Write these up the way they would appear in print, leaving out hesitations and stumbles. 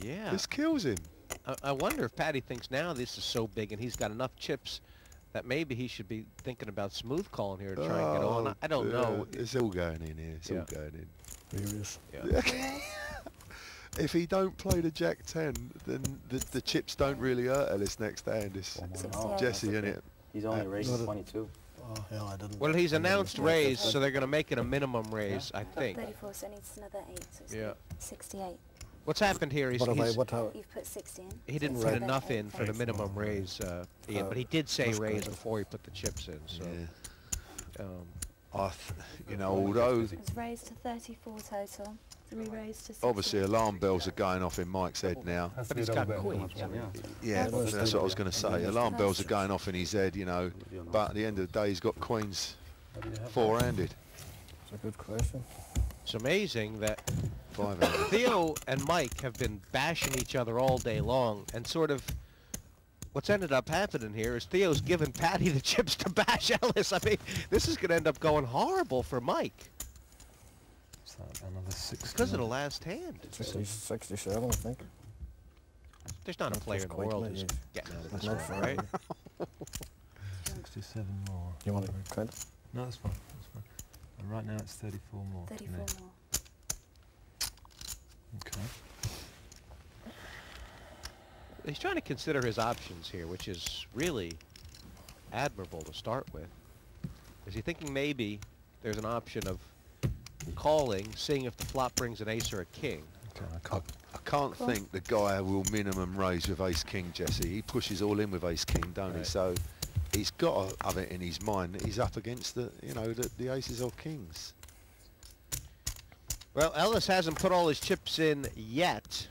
Yeah. This kills him. I wonder if Paddy thinks now this is so big and he's got enough chips that maybe he should be thinking about smooth calling here to try and get on. I don't know. It's all going in here. It's Yeah. all going in. Furious. Yeah. If he don't play the Jack 10, then the chips don't really hurt Ellis next hand. It's Jesse, isn't it? He's only raised 22. Oh, yeah, I didn't. Well, he's announced raise, so they're going to make it a minimum raise, I Got think. 34, so it needs another 8, so it's Yeah. 68. What's happened here is What have I, what have, You've put 60 in. he didn't so put it's enough another in for the 8. minimum raise, Ian, but he did say That's raise good. before he put the chips in. So, Yeah. um, You know, although It's raised to 34 total. 3 raised to 60. obviously alarm bells are going off in Mike's head now. but he's got queens. Yeah. Yeah, Yeah, that's what I was going to say. Alarm bells are going off in his head, you know. But at the end of the day, he's got queens four-handed, that's a good question. It's amazing that five-handed. Theo and Mike have been bashing each other all day long, and sort of what's ended up happening here is Theo's given Paddy the chips to bash Ellis. I mean, this is going to end up going horrible for Mike So another 60. because of the last hand. 60, 67, I think. There's not a Not player just in the quite world many. who's getting out of There's this no one, fair. right? 67 more. You want to count? No, that's fine. That's fine. And right now it's 34 more. 34 Yeah. more. Okay. He's trying to consider his options here, which is really admirable to start with. Is he thinking maybe there's an option of calling, seeing if the flop brings an ace or a king? Okay, I I, can't. I can't think the guy will minimum raise with ace-king, Jesse. He pushes all in with ace-king, don't he? Right. So he's got to have it in his mind that he's up against the, you know, the aces or kings. Well, Ellis hasn't put all his chips in yet.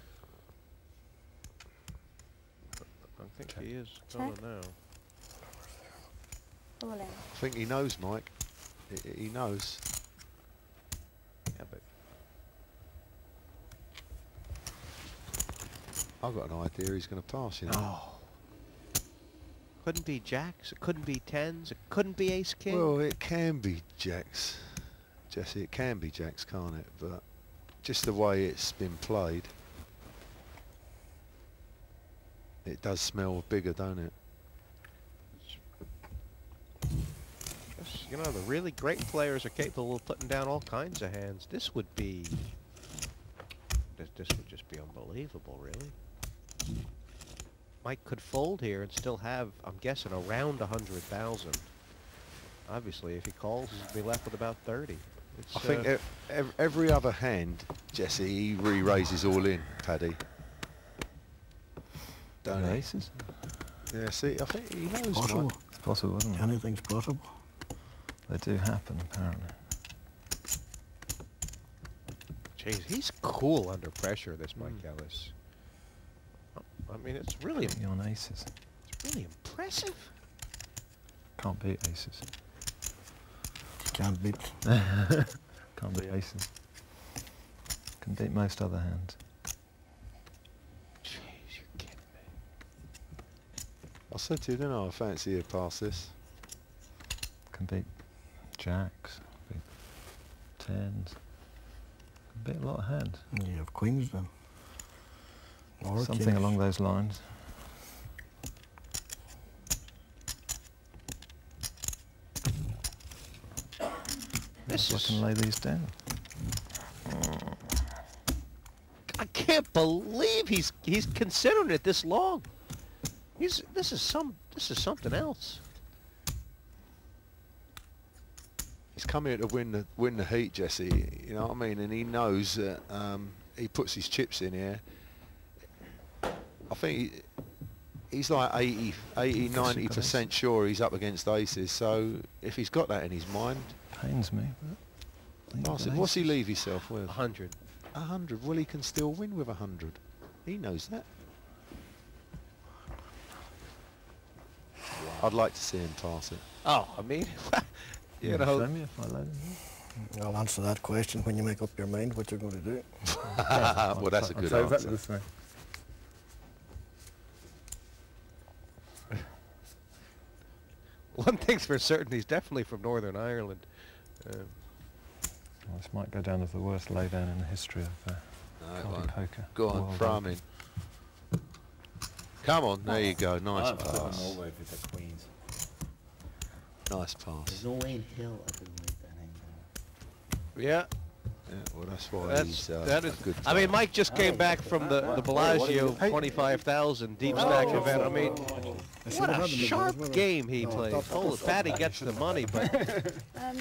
I think he is going Check. now. All in. I think he knows, Mike. He knows. Yeah, but I've got an idea he's going to pass, you know. no. Couldn't be jacks. It couldn't be tens. It couldn't be ace king. Well, it can be jacks, Jesse. It can be jacks, can't it? But just the way it's been played, it does smell bigger, don't it? Yes, you know, the really great players are capable of putting down all kinds of hands. This would be... This would just be unbelievable, really. Mike could fold here and still have, I'm guessing, around 100,000. Obviously, if he calls, he'll be left with about 30. It's, I think every other hand, Jesse, he re-raises all in, Paddy. Don't he? Aces? Yeah, see, I think he knows, Possible. Mike. It's possible, isn't it? Anything's possible. They do happen, apparently. Jeez, he's cool under pressure, this Mike Ellis. I mean, it's really You're on aces. impressive. Can't beat aces. Can't beat. Can't beat aces. Can beat most other hands. Jeez, you're kidding me. I said to you, didn't I fancy he'd pass this. Can beat jacks. Beat tens. Can beat a lot of hands. You have queens then. Or Something kings. along those lines. This I is... can lay these down. I can't believe he's considering it this long. This is something else. He's come here to win the heat, Jesse. You know what I mean? And he knows that he puts his chips in here. I think he's like 80, 90% sure he's up against aces. So if he's got that in his mind, Pains me. But pass it. What's he leave himself with? 100. 100. Well, he can still win with 100. He knows that. I'd like to see him pass it. Oh, I mean, you know. Show me if I lay them down. I'll answer that question when you make up your mind what you're going to do. Well, that's a good answer. One thing's for certain, he's definitely from Northern Ireland. Well, this might go down as the worst laydown in the history of No, it Cardi won't. poker. Go on, World throw Open. him in. Come on, there you go. Nice I'm flipping pass. over if it's a queens. Nice There's pass. no way in hell I could make that hang down. Yeah, Yeah, well, that's why he's that is. a good I mean, player. Mike just came back from the Bellagio Hey. 25,000 deep stack event. I mean, I should what have a had them in sharp those, game he No, plays. stop, stop, Oh, stop. Patty gets the money, but Um,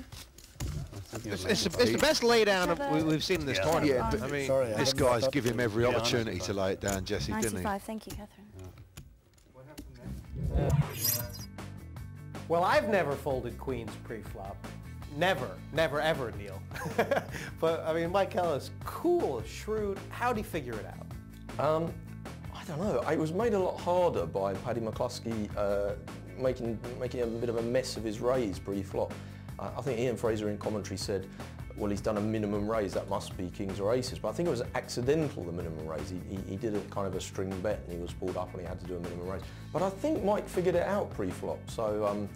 it's the best laydown we've seen in this tournament. Yeah, but I mean, Sorry, I This didn't guy's stop. give him every Yeah, opportunity honest to lay it down, Jesse, didn't he? 95, thank you, Catherine. Well, I've never folded queens pre-flop. Never, never, ever, Neil. But, I mean, Mike Ellis, cool, shrewd. How'd he figure it out? I don't know. It was made a lot harder by Paddy McCluskey making a bit of a mess of his raise pre-flop. I think Ian Fraser in commentary said, well, he's done a minimum raise, that must be kings or aces. But I think it was accidental, the minimum raise. He did a kind of a string bet and he was pulled up and he had to do a minimum raise. But I think Mike figured it out pre-flop. So,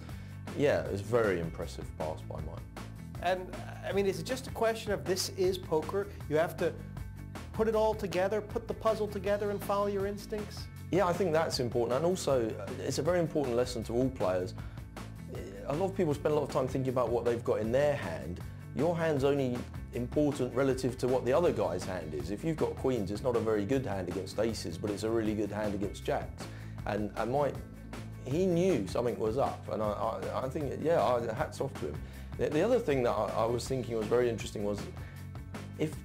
yeah, it was a very impressive pass by Mike. And, I mean, is it just a question of this is poker? You have to put it all together, put the puzzle together and follow your instincts? Yeah, I think that's important, and also it's a very important lesson to all players. A lot of people spend a lot of time thinking about what they've got in their hand. Your hand's only important relative to what the other guy's hand is. If you've got queens, it's not a very good hand against aces, but it's a really good hand against jacks. And Mike, he knew something was up, and I think, yeah, hats off to him. The other thing that I was thinking was very interesting was,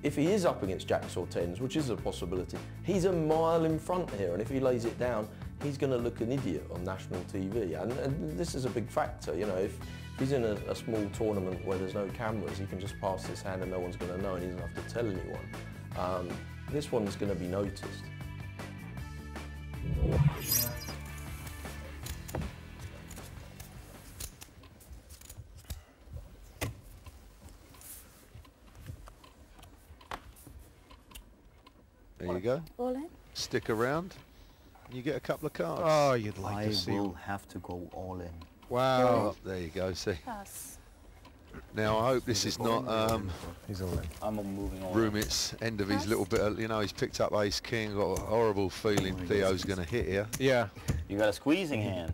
if he is up against jacks or tens, which is a possibility, he's a mile in front here, and if he lays it down, he's going to look an idiot on national TV. And this is a big factor, you know, if he's in a small tournament where there's no cameras, he can just pass this hand and no one's going to know, and he doesn't have to tell anyone. This one's going to be noticed. There you go. All in? Stick around. You get a couple of cards. oh, you'd like I to see. will have to go all in. Wow. Oh, there you go. See. Pass. Now I hope this is not He's all in. I'm moving on. Rumit's end of his little bit. Of, you know, he's picked up ace king. Got a horrible feeling Theo's going to hit here. Yeah. You got a squeezing hand.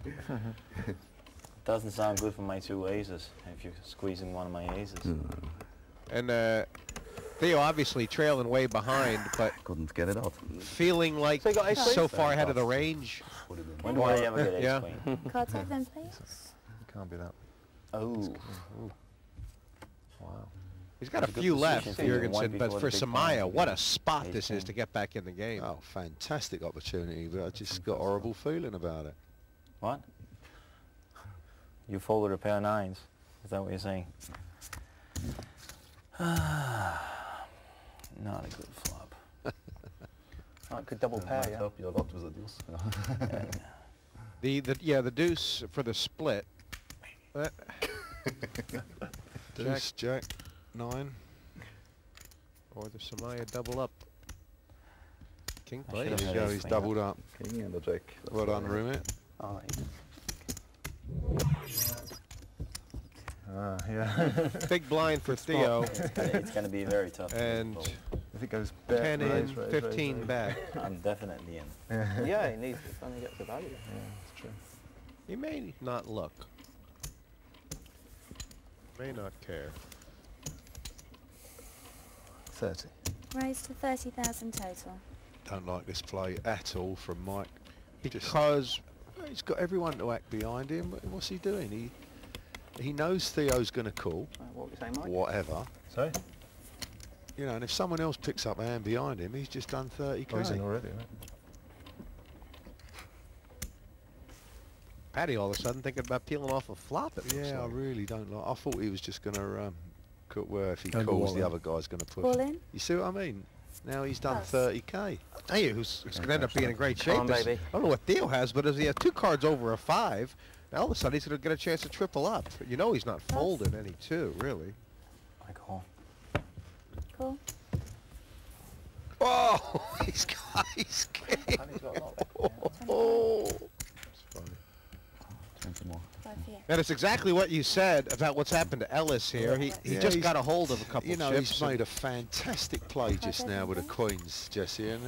Doesn't sound good for my two aces if you're squeezing one of my aces. And Theo obviously trailing way behind, but Couldn't get it out. feeling like So you got ace so queen? far ahead of the range. When do I ever get ace Yeah. queen? Cards out then, please. It can't be that. Oh. Wow. He's got a That's a good few left, position, so you can wipe Jurgensen, but before for the big Samaya, blind. what a spot Ace this is king. to get back in the game. Oh, fantastic opportunity, but I just got a horrible feeling about it. What? You folded a pair of nines. Is that what you're saying? Not a good flop. Not good double pair, yeah. Help you a lot with the deuce. The deuce for the split. Deuce, jack, 9. Or the Samaya double up. King I plays. should've There you had go, ace he's queen. doubled up. King and the jack. Well done, Rumit. Oh, Yeah. Big blind for Theo. it's going to be very tough. And If it goes 10 in, raise, 15 raise. back. I'm definitely in. Yeah, he needs to finally get the value. Yeah, that's true. He may not look. May not care. 30. Raise to 30,000 total. Don't like this play at all from Mike. Because He's got everyone to act behind him. What's he doing? He knows Theo's going to call, What we say, Mike? whatever. Sorry? You know, and if someone else picks up a hand behind him, he's just done 30k. Oh, he's in already, right? Patty all of a sudden thinking about peeling off a flop. It looks Yeah, I like. really don't like. I thought he was just going to where if he I'll go calls, all the in. other guy's going to push. All in? You see what I mean? Now he's done Pass. 30k. I'll tell you who's going to end up being in great shape. Come on, is- baby. I don't know what Theo has, but if he has 2 cards over a 5, now all of a sudden he's going to get a chance to triple up. You know he's not folding any 2, really. I call. Cool. Oh, he's got his king. Oh, it's funny. 20 more. 5 here. And it's exactly what you said about what's happened to Ellis here. He Yeah, just he's- got a hold of a couple You know, chips. he's made a fantastic play just now with the queens, Jesse, and